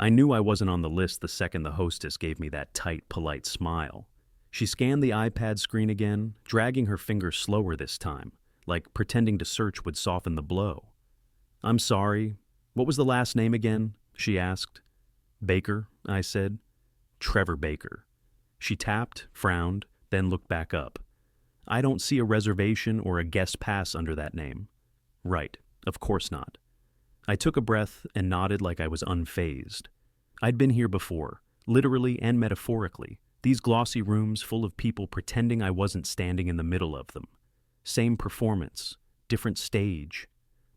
I knew I wasn't on the list the second the hostess gave me that tight, polite smile. She scanned the iPad screen again, dragging her fingers slower this time, like pretending to search would soften the blow. "I'm sorry. What was the last name again?" she asked. "Baker," I said. "Trevor Baker." She tapped, frowned, then looked back up. "I don't see a reservation or a guest pass under that name." "Right, of course not." I took a breath and nodded like I was unfazed. I'd been here before, literally and metaphorically, these glossy rooms full of people pretending I wasn't standing in the middle of them. Same performance, different stage.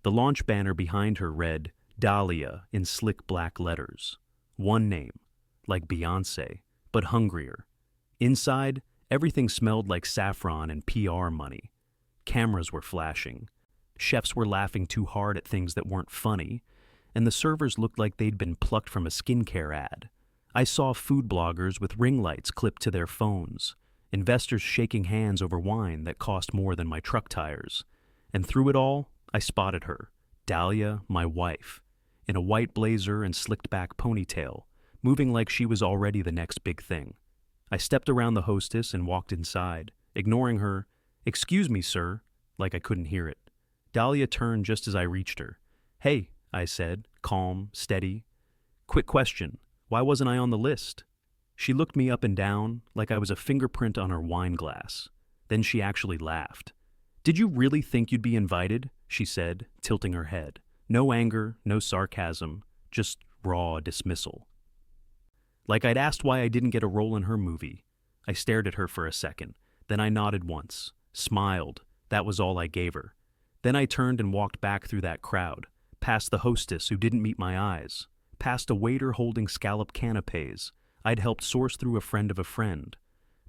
The launch banner behind her read, "Dahlia" in slick black letters. One name, like Beyoncé, but hungrier. Inside, everything smelled like saffron and PR money. Cameras were flashing. Chefs were laughing too hard at things that weren't funny, and the servers looked like they'd been plucked from a skincare ad. I saw food bloggers with ring lights clipped to their phones, investors shaking hands over wine that cost more than my truck tires. And through it all, I spotted her, Dahlia, my wife, in a white blazer and slicked back ponytail, moving like she was already the next big thing. I stepped around the hostess and walked inside, ignoring her, "Excuse me, sir," like I couldn't hear it. Dahlia turned just as I reached her. "Hey," I said, calm, steady. "Quick question, why wasn't I on the list?" She looked me up and down like I was a fingerprint on her wine glass. Then she actually laughed. "Did you really think you'd be invited?" she said, tilting her head. No anger, no sarcasm, just raw dismissal. Like I'd asked why I didn't get a role in her movie. I stared at her for a second, then I nodded once, smiled. That was all I gave her. Then I turned and walked back through that crowd, past the hostess who didn't meet my eyes, past a waiter holding scallop canapes I'd helped source through a friend of a friend,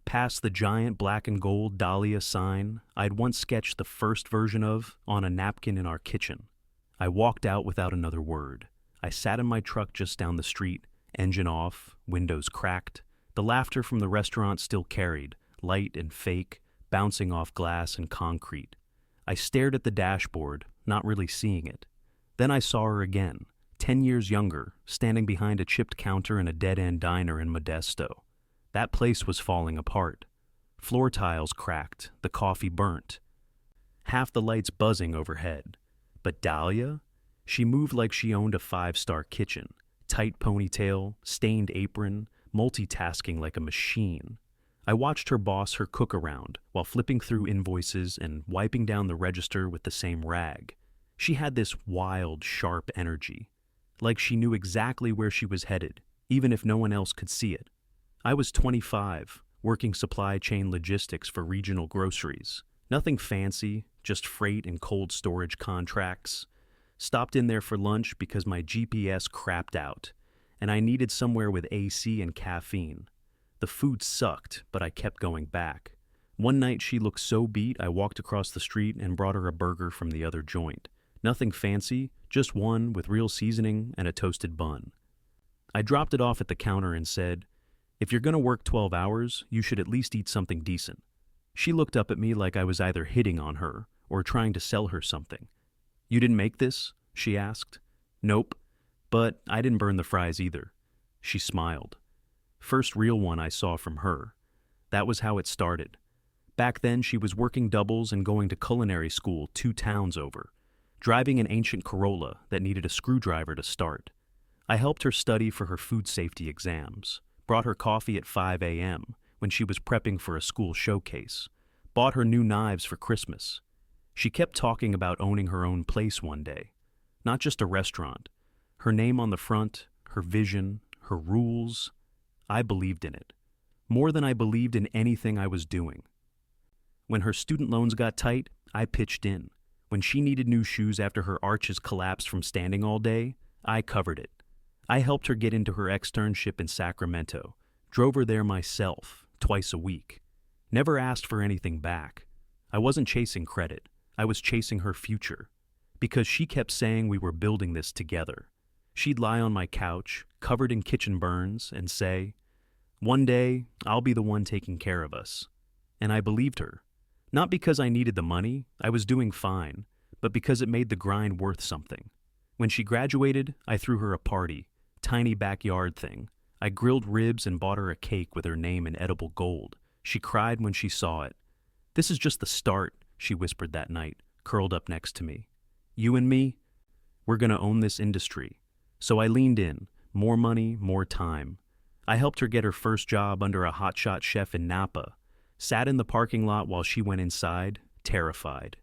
past the giant black and gold Dahlia sign I'd once sketched the first version of on a napkin in our kitchen. I walked out without another word. I sat in my truck just down the street, engine off, windows cracked. The laughter from the restaurant still carried, light and fake, bouncing off glass and concrete. I stared at the dashboard, not really seeing it. Then I saw her again, 10 years younger, standing behind a chipped counter in a dead-end diner in Modesto. That place was falling apart. Floor tiles cracked, the coffee burnt. Half the lights buzzing overhead. But Dahlia? She moved like she owned a 5-star kitchen. Tight ponytail, stained apron, multitasking like a machine. I watched her boss her cook around while flipping through invoices and wiping down the register with the same rag. She had this wild, sharp energy, like she knew exactly where she was headed, even if no one else could see it. I was 25, working supply chain logistics for regional groceries. Nothing fancy, just freight and cold storage contracts. Stopped in there for lunch because my GPS crapped out, and I needed somewhere with AC and caffeine. The food sucked, but I kept going back. One night she looked so beat I walked across the street and brought her a burger from the other joint. Nothing fancy, just one with real seasoning and a toasted bun. I dropped it off at the counter and said, "If you're gonna work 12 hours, you should at least eat something decent." She looked up at me like I was either hitting on her or trying to sell her something. "You didn't make this?" she asked. "Nope, but I didn't burn the fries either." She smiled. First real one I saw from her. That was how it started. Back then she was working doubles and going to culinary school 2 towns over, driving an ancient Corolla that needed a screwdriver to start. I helped her study for her food safety exams, brought her coffee at 5 a.m. when she was prepping for a school showcase, bought her new knives for Christmas. She kept talking about owning her own place one day, not just a restaurant. Her name on the front, her vision, her rules. I believed in it, more than I believed in anything I was doing. When her student loans got tight, I pitched in. When she needed new shoes after her arches collapsed from standing all day, I covered it. I helped her get into her externship in Sacramento, drove her there myself, twice a week. Never asked for anything back. I wasn't chasing credit. I was chasing her future. Because she kept saying we were building this together. She'd lie on my couch, covered in kitchen burns, and say, "One day, I'll be the one taking care of us." And I believed her. Not because I needed the money, I was doing fine, but because it made the grind worth something. When she graduated, I threw her a party, Tiny backyard thing. I grilled ribs and bought her a cake with her name in edible gold. She cried when she saw it. "This is just the start," she whispered that night, curled up next to me. "You and me, we're gonna own this industry." So I leaned in. More money, more time. I helped her get her first job under a hotshot chef in Napa. Sat in the parking lot while she went inside, terrified.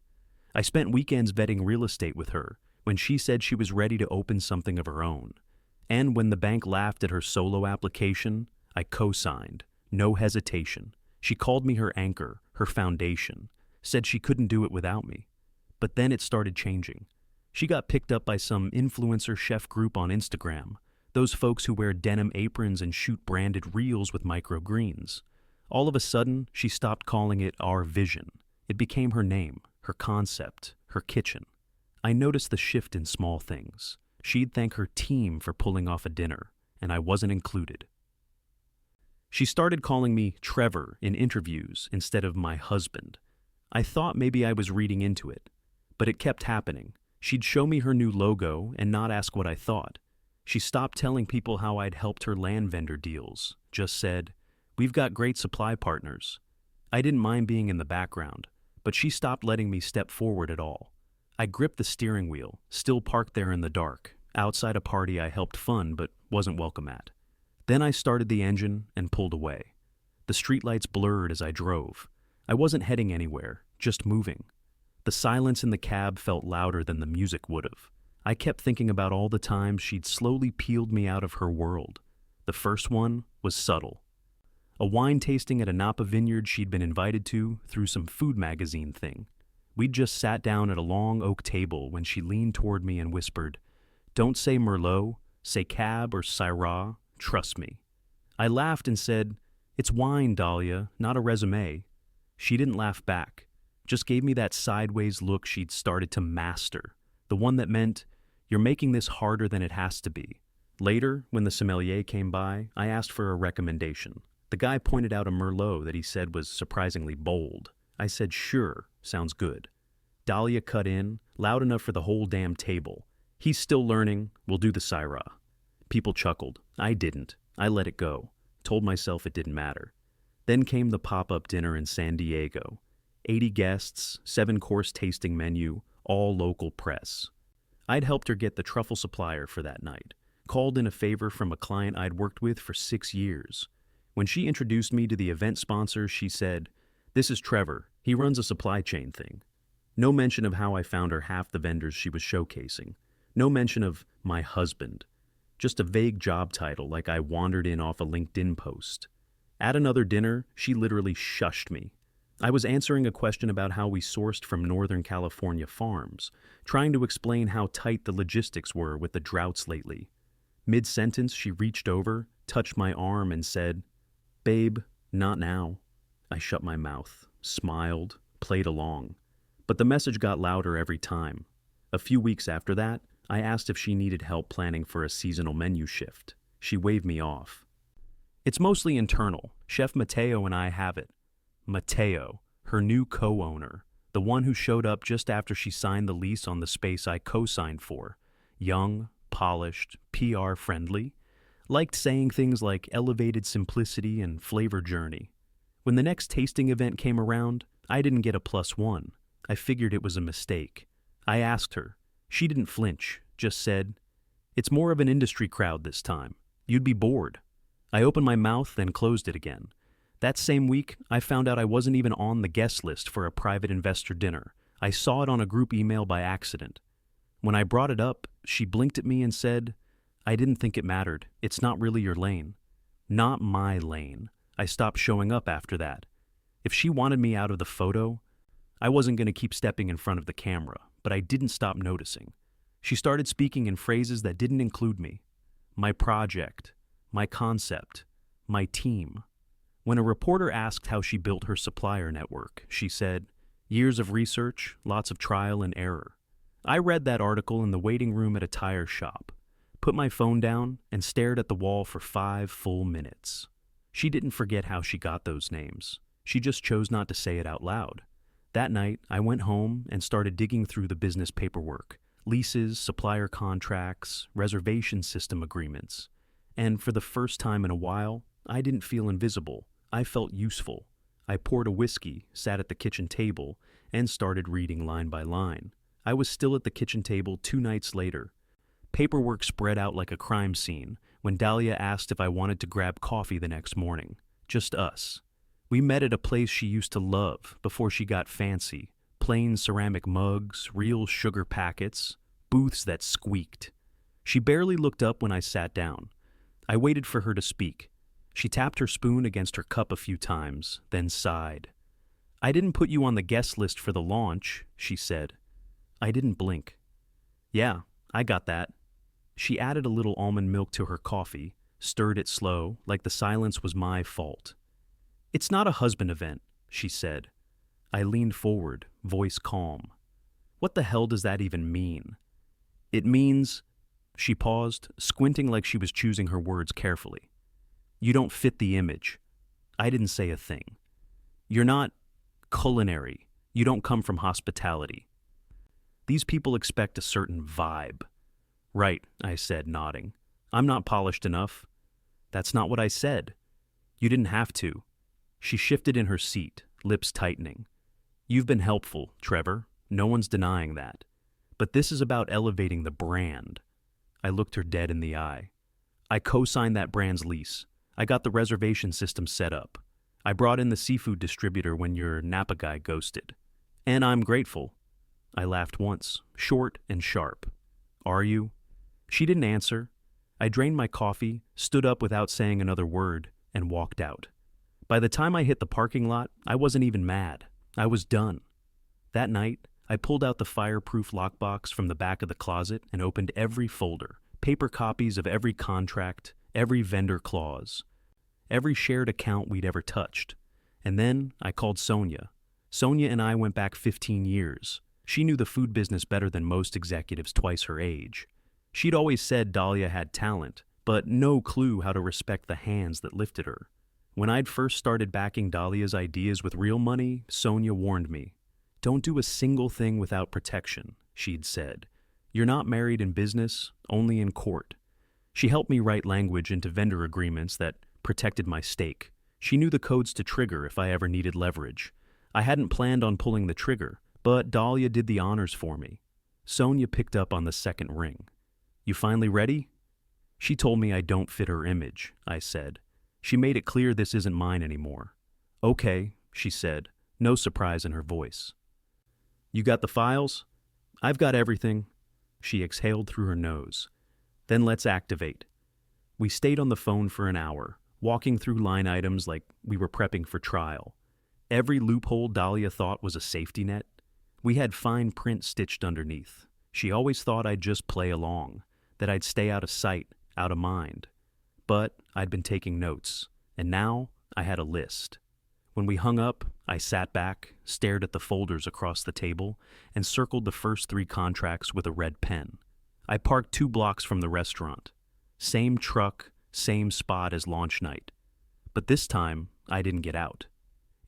I spent weekends vetting real estate with her when she said she was ready to open something of her own. And when the bank laughed at her solo application, I co-signed. No hesitation. She called me her anchor, her foundation, said she couldn't do it without me. But then it started changing. She got picked up by some influencer chef group on Instagram, those folks who wear denim aprons and shoot branded reels with microgreens. All of a sudden, she stopped calling it our vision. It became her name, her concept, her kitchen. I noticed the shift in small things. She'd thank her team for pulling off a dinner, and I wasn't included. She started calling me Trevor in interviews instead of my husband. I thought maybe I was reading into it, but it kept happening. She'd show me her new logo and not ask what I thought. She stopped telling people how I'd helped her land vendor deals, just said, "We've got great supply partners." I didn't mind being in the background, but she stopped letting me step forward at all. I gripped the steering wheel, still parked there in the dark, outside a party I helped fund but wasn't welcome at. Then I started the engine and pulled away. The streetlights blurred as I drove. I wasn't heading anywhere, just moving. The silence in the cab felt louder than the music would have. I kept thinking about all the times she'd slowly peeled me out of her world. The first one was subtle. A wine tasting at a Napa vineyard she'd been invited to through some food magazine thing. We'd just sat down at a long oak table when she leaned toward me and whispered, "Don't say Merlot, say Cab or Syrah, trust me." I laughed and said, "It's wine, Dahlia, not a resume." She didn't laugh back, just gave me that sideways look she'd started to master, the one that meant, "You're making this harder than it has to be." Later, when the sommelier came by, I asked for a recommendation. The guy pointed out a Merlot that he said was surprisingly bold. I said, "Sure, sounds good." Dahlia cut in, loud enough for the whole damn table. "He's still learning, we'll do the Syrah." People chuckled. I didn't. I let it go. Told myself it didn't matter. Then came the pop-up dinner in San Diego. 80 guests, 7-course tasting menu, all local press. I'd helped her get the truffle supplier for that night. Called in a favor from a client I'd worked with for 6 years. When she introduced me to the event sponsor, she said, "This is Trevor. He runs a supply chain thing." No mention of how I found her half the vendors she was showcasing. No mention of my husband. Just a vague job title like I wandered in off a LinkedIn post. At another dinner, she literally shushed me. I was answering a question about how we sourced from Northern California farms, trying to explain how tight the logistics were with the droughts lately. Mid-sentence, she reached over, touched my arm, and said, "Babe, not now." I shut my mouth, smiled, played along. But the message got louder every time. A few weeks after that, I asked if she needed help planning for a seasonal menu shift. She waved me off. "It's mostly internal. Chef Mateo and I have it." Mateo, her new co-owner, the one who showed up just after she signed the lease on the space I co-signed for. Young, polished, PR-friendly. Liked saying things like elevated simplicity and flavor journey. When the next tasting event came around, I didn't get a +1. I figured it was a mistake. I asked her. She didn't flinch, just said, "It's more of an industry crowd this time. You'd be bored." I opened my mouth, then closed it again. That same week, I found out I wasn't even on the guest list for a private investor dinner. I saw it on a group email by accident. When I brought it up, she blinked at me and said, "I didn't think it mattered. It's not really your lane." Not my lane. I stopped showing up after that. If she wanted me out of the photo, I wasn't going to keep stepping in front of the camera, but I didn't stop noticing. She started speaking in phrases that didn't include me. My project, my concept, my team. When a reporter asked how she built her supplier network, she said, "Years of research, lots of trial and error." I read that article in the waiting room at a tire shop, put my phone down, and stared at the wall for 5 full minutes. She didn't forget how she got those names. She just chose not to say it out loud. That night, I went home and started digging through the business paperwork, leases, supplier contracts, reservation system agreements. And for the first time in a while, I didn't feel invisible. I felt useful. I poured a whiskey, sat at the kitchen table, and started reading line by line. I was still at the kitchen table 2 nights later. Paperwork spread out like a crime scene when Dahlia asked if I wanted to grab coffee the next morning. Just us. We met at a place she used to love before she got fancy. Plain ceramic mugs, real sugar packets, booths that squeaked. She barely looked up when I sat down. I waited for her to speak. She tapped her spoon against her cup a few times, then sighed. "I didn't put you on the guest list for the launch," she said. I didn't blink. "Yeah, I got that." She added a little almond milk to her coffee, stirred it slow, like the silence was my fault. "It's not a husband event," she said. I leaned forward, voice calm. "What the hell does that even mean?" "It means—" She paused, squinting like she was choosing her words carefully. "You don't fit the image." I didn't say a thing. "You're not culinary. You don't come from hospitality. These people expect a certain vibe." "Right," I said, nodding. "I'm not polished enough." "That's not what I said." "You didn't have to." She shifted in her seat, lips tightening. "You've been helpful, Trevor. No one's denying that. But this is about elevating the brand." I looked her dead in the eye. "I co-signed that brand's lease. I got the reservation system set up. I brought in the seafood distributor when your Napa guy ghosted. And I'm grateful." I laughed once, short and sharp. "Are you?" She didn't answer. I drained my coffee, stood up without saying another word, and walked out. By the time I hit the parking lot, I wasn't even mad. I was done. That night, I pulled out the fireproof lockbox from the back of the closet and opened every folder, paper copies of every contract, every vendor clause, every shared account we'd ever touched. And then I called Sonia. Sonia and I went back 15 years. She knew the food business better than most executives twice her age. She'd always said Dahlia had talent, but no clue how to respect the hands that lifted her. When I'd first started backing Dahlia's ideas with real money, Sonia warned me. "Don't do a single thing without protection," she'd said. "You're not married in business, only in court." She helped me write language into vendor agreements that protected my stake. She knew the codes to trigger if I ever needed leverage. I hadn't planned on pulling the trigger, but Dahlia did the honors for me. Sonia picked up on the second ring. "You finally ready?" "She told me I don't fit her image," I said. "She made it clear this isn't mine anymore." "Okay," she said, no surprise in her voice. "You got the files?" "I've got everything." She exhaled through her nose. "Then let's activate." We stayed on the phone for an hour, walking through line items like we were prepping for trial. Every loophole Dahlia thought was a safety net. We had fine print stitched underneath. She always thought I'd just play along, that I'd stay out of sight, out of mind. But I'd been taking notes, and now I had a list. When we hung up, I sat back, stared at the folders across the table, and circled the first 3 contracts with a red pen. I parked 2 blocks from the restaurant. Same truck, same spot as launch night. But this time, I didn't get out.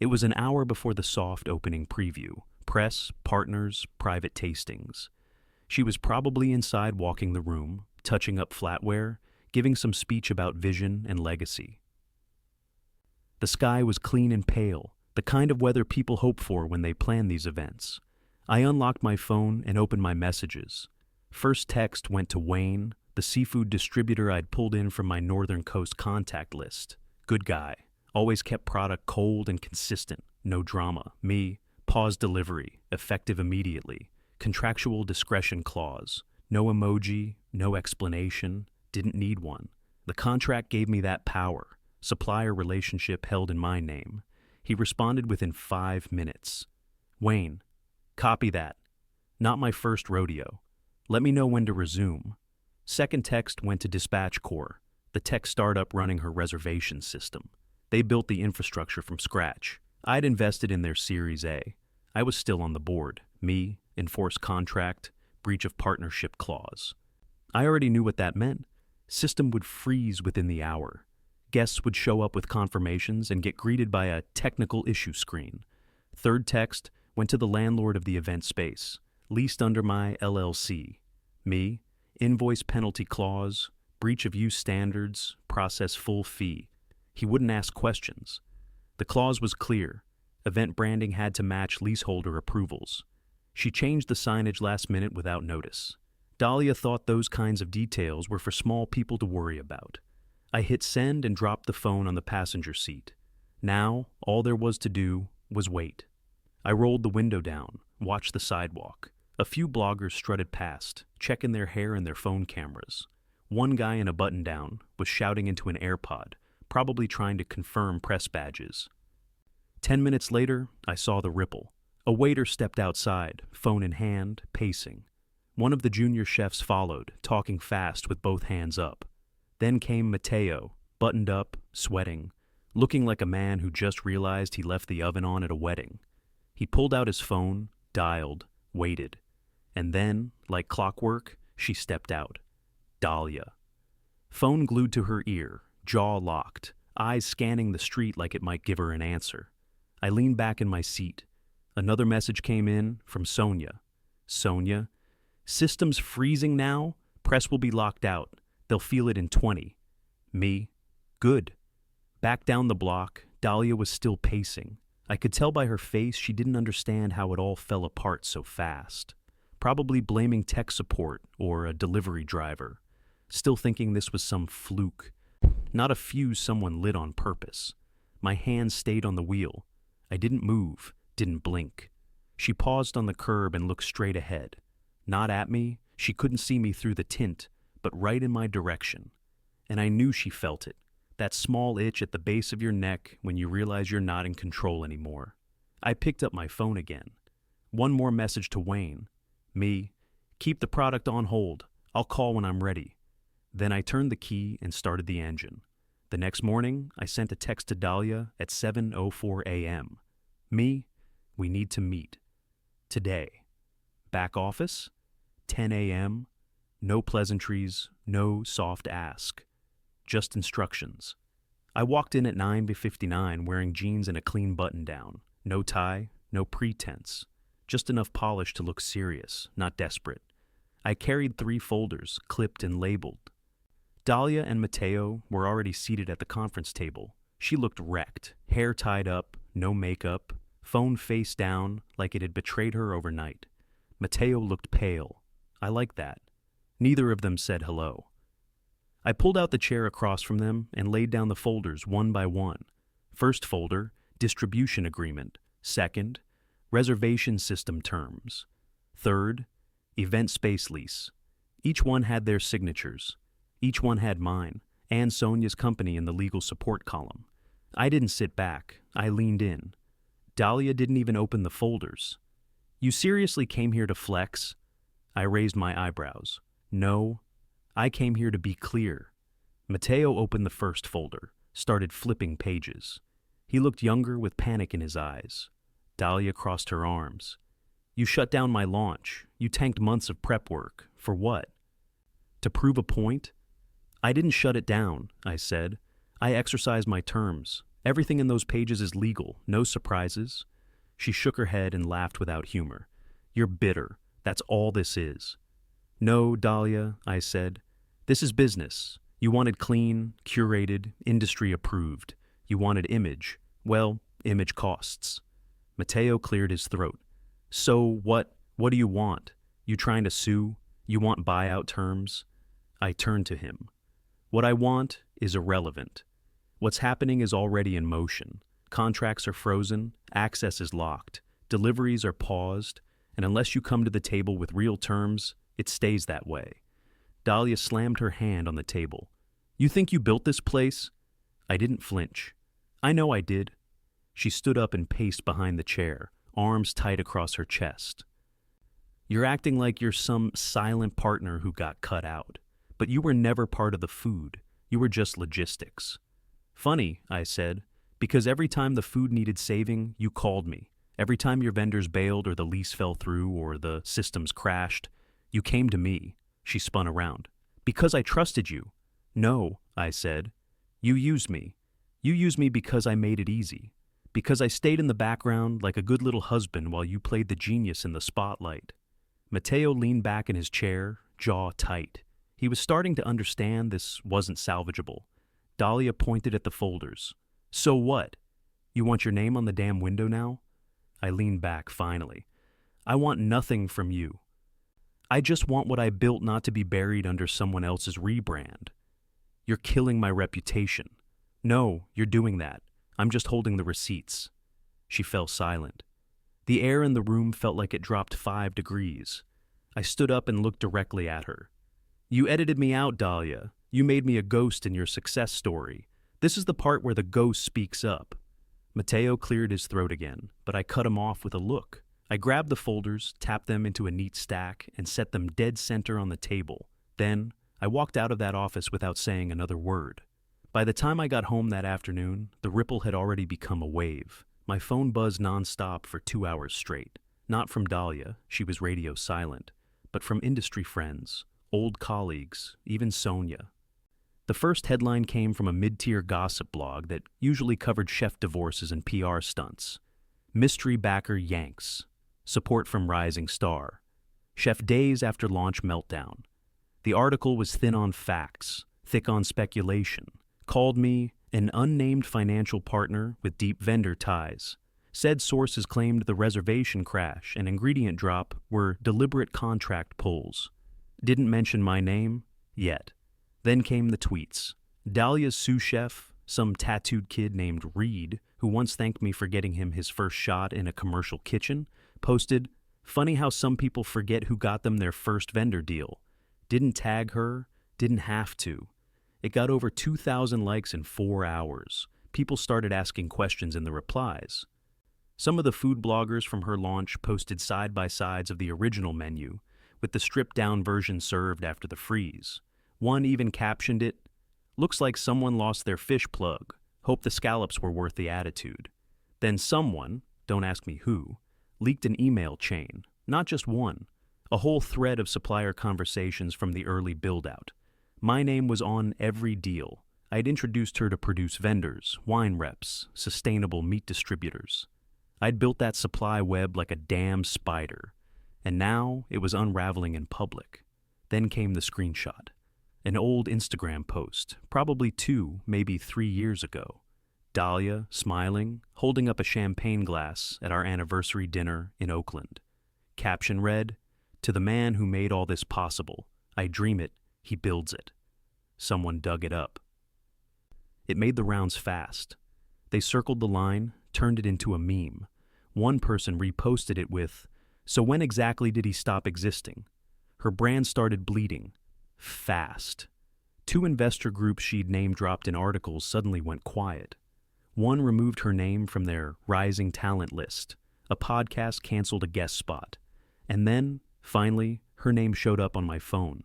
It was an hour before the soft opening preview. Press, partners, private tastings. She was probably inside walking the room, touching up flatware, giving some speech about vision and legacy. The sky was clean and pale, the kind of weather people hope for when they plan these events. I unlocked my phone and opened my messages. First text went to Wayne, the seafood distributor I'd pulled in from my Northern Coast contact list. Good guy. Always kept product cold and consistent. No drama. Me. Pause delivery. Effective immediately. Contractual discretion clause. No emoji. No explanation. Didn't need one. The contract gave me that power. Supplier relationship held in my name. He responded within 5 minutes. "Wayne, copy that. Not my first rodeo. Let me know when to resume." Second text went to Dispatch Corps, the tech startup running her reservation system. They built the infrastructure from scratch. I'd invested in their Series A. I was still on the board. Me, enforced contract, breach of partnership clause. I already knew what that meant. System would freeze within the hour. Guests would show up with confirmations and get greeted by a technical issue screen. Third text went to the landlord of the event space, leased under my LLC. Me, invoice penalty clause, breach of use standards, process full fee. He wouldn't ask questions. The clause was clear. Event branding had to match leaseholder approvals. She changed the signage last minute without notice. Dahlia thought those kinds of details were for small people to worry about. I hit send and dropped the phone on the passenger seat. Now, all there was to do was wait. I rolled the window down, watched the sidewalk. A few bloggers strutted past, checking their hair and their phone cameras. One guy in a button-down was shouting into an AirPod, probably trying to confirm press badges. 10 minutes later, I saw the ripple. A waiter stepped outside, phone in hand, pacing. One of the junior chefs followed, talking fast with both hands up. Then came Matteo, buttoned up, sweating, looking like a man who just realized he left the oven on at a wedding. He pulled out his phone, dialed, waited. And then, like clockwork, she stepped out. Dahlia. Phone glued to her ear, jaw locked, eyes scanning the street like it might give her an answer. I leaned back in my seat. Another message came in from Sonia. Sonia, systems freezing now. Press will be locked out. They'll feel it in 20. Me, good. Back down the block, Dahlia was still pacing. I could tell by her face she didn't understand how it all fell apart so fast. Probably blaming tech support or a delivery driver. Still thinking this was some fluke. Not a fuse someone lit on purpose. My hand stayed on the wheel. I didn't move, didn't blink. She paused on the curb and looked straight ahead. Not at me, she couldn't see me through the tint, but right in my direction. And I knew she felt it. That small itch at the base of your neck when you realize you're not in control anymore. I picked up my phone again. One more message to Wayne. Me, keep the product on hold. I'll call when I'm ready. Then I turned the key and started the engine. The next morning, I sent a text to Dahlia at 7:04 a.m. Me, we need to meet. Today. Back office, 10 a.m. No pleasantries, no soft ask. Just instructions. I walked in at 9:59 wearing jeans and a clean button-down. No tie, no pretense. Just enough polish to look serious, not desperate. I carried 3 folders, clipped and labeled. Dahlia and Matteo were already seated at the conference table. She looked wrecked, hair tied up, no makeup, phone face down like it had betrayed her overnight. Matteo looked pale. I liked that. Neither of them said hello. I pulled out the chair across from them and laid down the folders one by one. First folder, distribution agreement. Second, reservation system terms. Third, event space lease. Each one had their signatures. Each one had mine, and Sonia's company in the legal support column. I didn't sit back. I leaned in. Dahlia didn't even open the folders. You seriously came here to flex? I raised my eyebrows. No, I came here to be clear. Matteo opened the first folder, started flipping pages. He looked younger with panic in his eyes. Dahlia crossed her arms. You shut down my launch. You tanked months of prep work. For what? To prove a point? I didn't shut it down, I said. I exercised my terms. Everything in those pages is legal, no surprises. She shook her head and laughed without humor. You're bitter. That's all this is. No, Dahlia, I said. This is business. You wanted clean, curated, industry approved. You wanted image. Well, image costs. Matteo cleared his throat. So what do you want? You trying to sue? You want buyout terms? I turned to him. What I want is irrelevant. What's happening is already in motion. Contracts are frozen, access is locked, deliveries are paused, and unless you come to the table with real terms, it stays that way. Dahlia slammed her hand on the table. You think you built this place? I didn't flinch. I know I did. She stood up and paced behind the chair, arms tight across her chest. You're acting like you're some silent partner who got cut out. But you were never part of the food. You were just logistics. Funny, I said, because every time the food needed saving, you called me. Every time your vendors bailed or the lease fell through or the systems crashed, you came to me. She spun around. Because I trusted you. No, I said. You used me. You used me because I made it easy. Because I stayed in the background like a good little husband while you played the genius in the spotlight. Matteo leaned back in his chair, jaw tight. He was starting to understand this wasn't salvageable. Dahlia pointed at the folders. So what? You want your name on the damn window now? I leaned back finally. I want nothing from you. I just want what I built not to be buried under someone else's rebrand. You're killing my reputation. No, you're doing that. I'm just holding the receipts. She fell silent. The air in the room felt like it dropped 5 degrees. I stood up and looked directly at her. You edited me out, Dahlia. You made me a ghost in your success story. This is the part where the ghost speaks up. Mateo cleared his throat again, but I cut him off with a look. I grabbed the folders, tapped them into a neat stack, and set them dead center on the table. Then, I walked out of that office without saying another word. By the time I got home that afternoon, the ripple had already become a wave. My phone buzzed nonstop for 2 hours straight. Not from Dahlia, she was radio silent, but from industry friends, old colleagues, even Sonia. The first headline came from a mid-tier gossip blog that usually covered chef divorces and PR stunts. Mystery backer yanks. Support from rising star. Chef days after launch meltdown. The article was thin on facts, thick on speculation. Called me an unnamed financial partner with deep vendor ties. Said sources claimed the reservation crash and ingredient drop were deliberate contract pulls. Didn't mention my name yet. Then came the tweets. Dahlia's sous chef, some tattooed kid named Reed, who once thanked me for getting him his first shot in a commercial kitchen, posted, "Funny how some people forget who got them their first vendor deal. Didn't tag her, didn't have to." It got over 2,000 likes in 4 hours. People started asking questions in the replies. Some of the food bloggers from her launch posted side-by-sides of the original menu, with the stripped-down version served after the freeze. One even captioned it, "Looks like someone lost their fish plug. Hope the scallops were worth the attitude." Then someone, don't ask me who, leaked an email chain, not just one, a whole thread of supplier conversations from the early build-out. My name was on every deal. I'd introduced her to produce vendors, wine reps, sustainable meat distributors. I'd built that supply web like a damn spider, and now it was unraveling in public. Then came the screenshot. An old Instagram post, probably 2, maybe 3 years ago. Dahlia, smiling, holding up a champagne glass at our anniversary dinner in Oakland. Caption read, "To the man who made all this possible. I dream it, he builds it." Someone dug it up. It made the rounds fast. They circled the line, turned it into a meme. One person reposted it with, "So when exactly did he stop existing?" Her brand started bleeding. Fast. 2 investor groups she'd name-dropped in articles suddenly went quiet. One removed her name from their rising talent list. A podcast canceled a guest spot. And then, finally, her name showed up on my phone.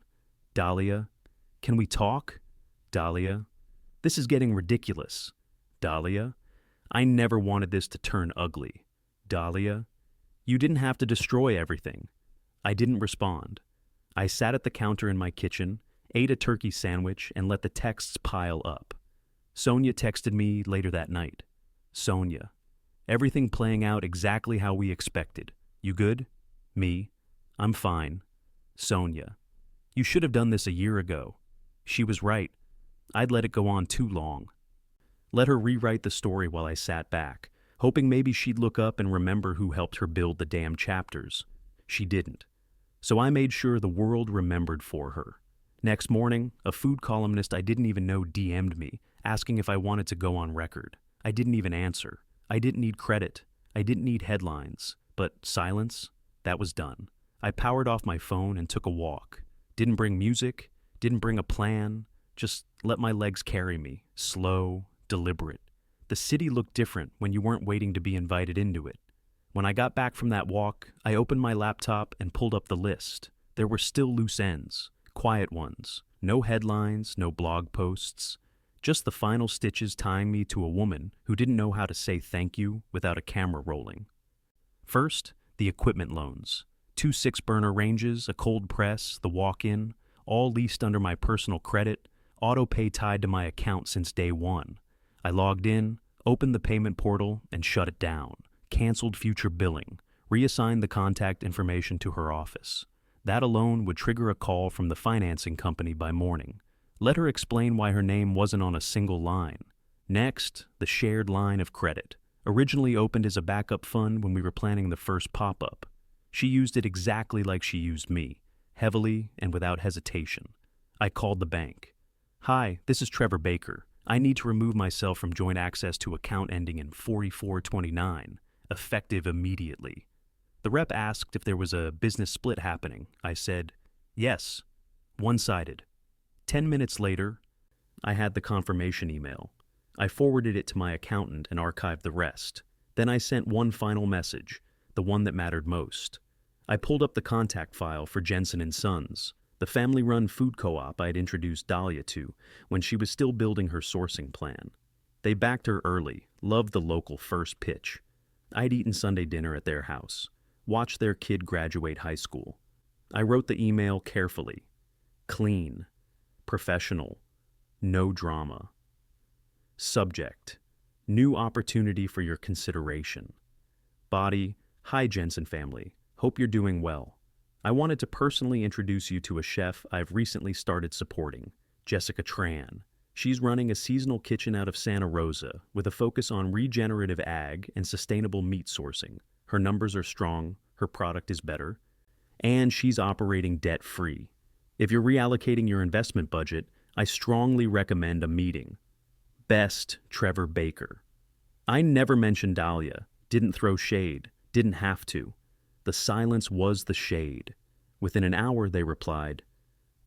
Dahlia. Can we talk? Dahlia. This is getting ridiculous. Dahlia. I never wanted this to turn ugly. Dahlia. You didn't have to destroy everything. I didn't respond. I sat at the counter in my kitchen, ate a turkey sandwich, and let the texts pile up. Sonia texted me later that night. Sonia. Everything playing out exactly how we expected. You good? Me. I'm fine. Sonia. You should have done this a year ago. She was right. I'd let it go on too long. Let her rewrite the story while I sat back, hoping maybe she'd look up and remember who helped her build the damn chapters. She didn't. So I made sure the world remembered for her. Next morning, a food columnist I didn't even know DM'd me, asking if I wanted to go on record. I didn't even answer. I didn't need credit. I didn't need headlines. But silence? That was done. I powered off my phone and took a walk. Didn't bring music, didn't bring a plan, just let my legs carry me, slow, deliberate. The city looked different when you weren't waiting to be invited into it. When I got back from that walk, I opened my laptop and pulled up the list. There were still loose ends, quiet ones, no headlines, no blog posts, just the final stitches tying me to a woman who didn't know how to say thank you without a camera rolling. First, the equipment loans. 2 6-burner ranges, a cold press, the walk-in, all leased under my personal credit, auto-pay tied to my account since day one. I logged in, opened the payment portal, and shut it down. Canceled future billing, reassigned the contact information to her office. That alone would trigger a call from the financing company by morning. Let her explain why her name wasn't on a single line. Next, the shared line of credit, originally opened as a backup fund when we were planning the first pop-up. She used it exactly like she used me, heavily and without hesitation. I called the bank. "Hi, this is Trevor Baker. I need to remove myself from joint access to account ending in 4429, effective immediately." The rep asked if there was a business split happening. I said, "Yes, one-sided." 10 minutes later, I had the confirmation email. I forwarded it to my accountant and archived the rest. Then I sent one final message, the one that mattered most. I pulled up the contact file for Jensen & Sons, the family-run food co-op I'd introduced Dahlia to when she was still building her sourcing plan. They backed her early, loved the local first pitch. I'd eaten Sunday dinner at their house, watched their kid graduate high school. I wrote the email carefully. Clean. Professional. No drama. Subject: new opportunity for your consideration. Body: hi Jensen family, hope you're doing well. I wanted to personally introduce you to a chef I've recently started supporting, Jessica Tran. She's running a seasonal kitchen out of Santa Rosa with a focus on regenerative ag and sustainable meat sourcing. Her numbers are strong, her product is better, and she's operating debt-free. If you're reallocating your investment budget, I strongly recommend a meeting. Best, Trevor Baker. I never mentioned Dahlia, didn't throw shade, didn't have to. The silence was the shade. Within an hour, they replied,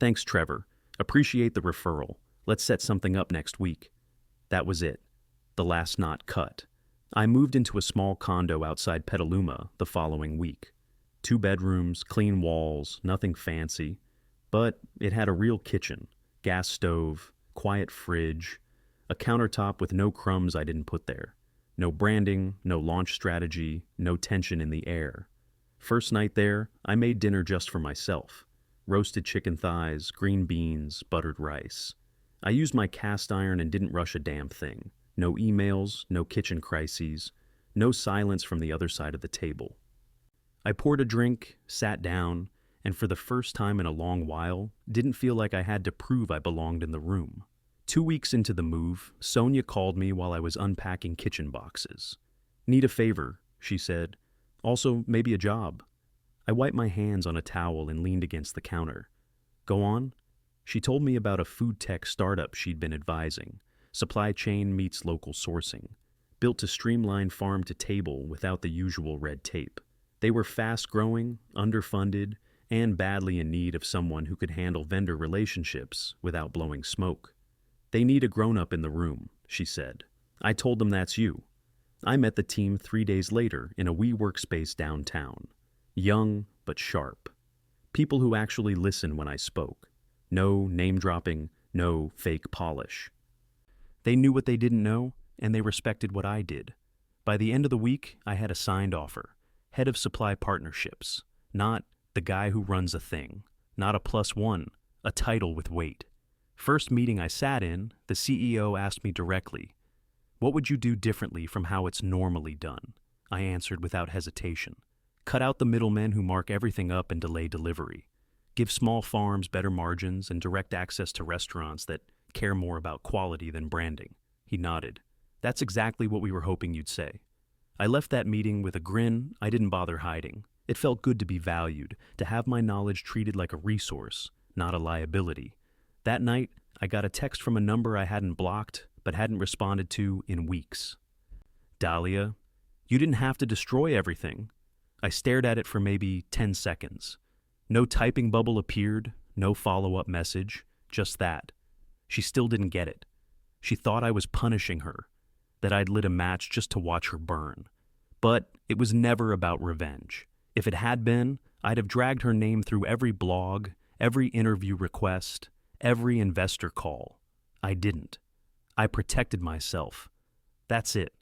"Thanks, Trevor. Appreciate the referral. Let's set something up next week." That was it. The last knot cut. I moved into a small condo outside Petaluma the following week. 2 bedrooms, clean walls, nothing fancy. But it had a real kitchen, gas stove, quiet fridge, a countertop with no crumbs I didn't put there. No branding, no launch strategy, no tension in the air. First night there, I made dinner just for myself. Roasted chicken thighs, green beans, buttered rice. I used my cast iron and didn't rush a damn thing. No emails, no kitchen crises, no silence from the other side of the table. I poured a drink, sat down, and for the first time in a long while, didn't feel like I had to prove I belonged in the room. 2 weeks into the move, Sonia called me while I was unpacking kitchen boxes. "Need a favor," she said. "Also, maybe a job." I wiped my hands on a towel and leaned against the counter. "Go on." She told me about a food tech startup she'd been advising. Supply chain meets local sourcing. Built to streamline farm to table without the usual red tape. They were fast-growing, underfunded, and badly in need of someone who could handle vendor relationships without blowing smoke. "They need a grown-up in the room," she said. I told them that's you. I met the team 3 days later in a wee workspace downtown. Young, but sharp. People who actually listened when I spoke. No name-dropping, no fake polish. They knew what they didn't know, and they respected what I did. By the end of the week, I had a signed offer. Head of Supply Partnerships. Not the guy who runs a thing. Not a +1, a title with weight. First meeting I sat in, the CEO asked me directly, "What would you do differently from how it's normally done?" I answered without hesitation. "Cut out the middlemen who mark everything up and delay delivery. Give small farms better margins and direct access to restaurants that care more about quality than branding." He nodded. "That's exactly what we were hoping you'd say." I left that meeting with a grin I didn't bother hiding. It felt good to be valued, to have my knowledge treated like a resource, not a liability. That night, I got a text from a number I hadn't blocked but hadn't responded to in weeks. "Dahlia, you didn't have to destroy everything." I stared at it for maybe 10 seconds. No typing bubble appeared, no follow-up message, just that. She still didn't get it. She thought I was punishing her, that I'd lit a match just to watch her burn. But it was never about revenge. If it had been, I'd have dragged her name through every blog, every interview request, every investor call. I didn't. I protected myself. That's it.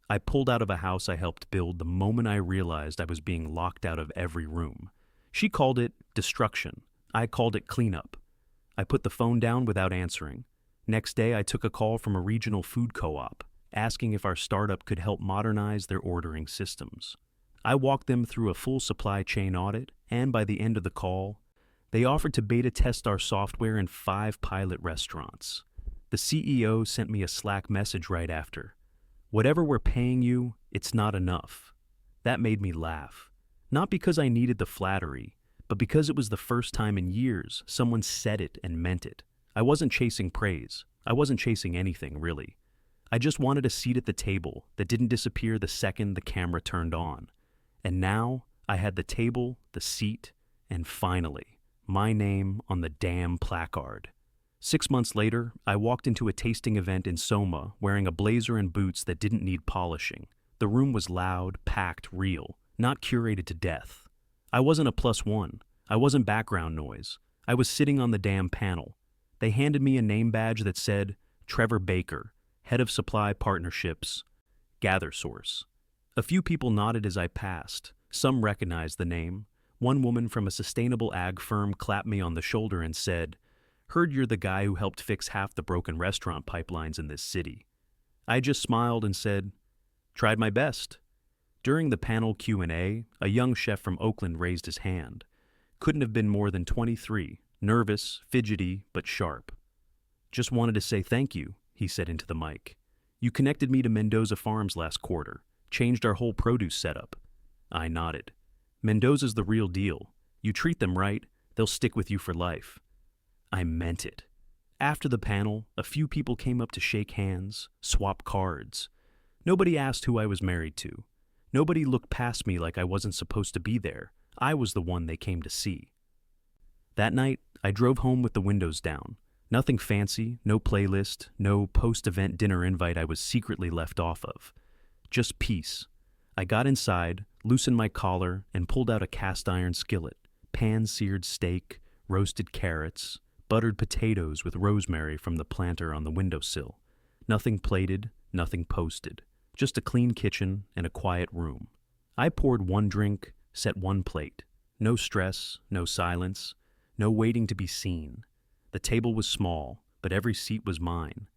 I pulled out of a house I helped build the moment I realized I was being locked out of every room. She called it destruction. I called it cleanup. I put the phone down without answering. Next day, I took a call from a regional food co-op, asking if our startup could help modernize their ordering systems. I walked them through a full supply chain audit And by the end of the call, they offered to beta test our software in 5 pilot restaurants. The CEO sent me a Slack message right after. "Whatever we're paying you, it's not enough." That made me laugh. Not because I needed the flattery, but because it was the first time in years someone said it and meant it. I wasn't chasing praise. I wasn't chasing anything, really. I just wanted a seat at the table that didn't disappear the second the camera turned on. And now I had the table, the seat, and finally, my name on the damn placard. 6 months later, I walked into a tasting event in Soma wearing a blazer and boots that didn't need polishing. The room was loud, packed, real, not curated to death. I wasn't a +1. I wasn't background noise. I was sitting on the damn panel. They handed me a name badge that said, Trevor Baker, Head of Supply Partnerships, Gather Source. A few people nodded as I passed. Some recognized the name. One woman from a sustainable ag firm clapped me on the shoulder and said, "Heard you're the guy who helped fix half the broken restaurant pipelines in this city." I just smiled and said, "Tried my best." During the panel Q&A, a young chef from Oakland raised his hand. Couldn't have been more than 23, nervous, fidgety, but sharp. "Just wanted to say thank you," he said into the mic. "You connected me to Mendoza Farms last quarter, changed our whole produce setup." I nodded. "Mendoza's the real deal. You treat them right, they'll stick with you for life." I meant it. After the panel, a few people came up to shake hands, swap cards. Nobody asked who I was married to. Nobody looked past me like I wasn't supposed to be there. I was the one they came to see. That night, I drove home with the windows down. Nothing fancy, no playlist, no post-event dinner invite I was secretly left off of. Just peace. I got inside, loosened my collar, and pulled out a cast-iron skillet, pan-seared steak, roasted carrots, buttered potatoes with rosemary from the planter on the windowsill. Nothing plated, nothing posted. Just a clean kitchen and a quiet room. I poured one drink, set one plate. No stress, no silence, no waiting to be seen. The table was small, but every seat was mine.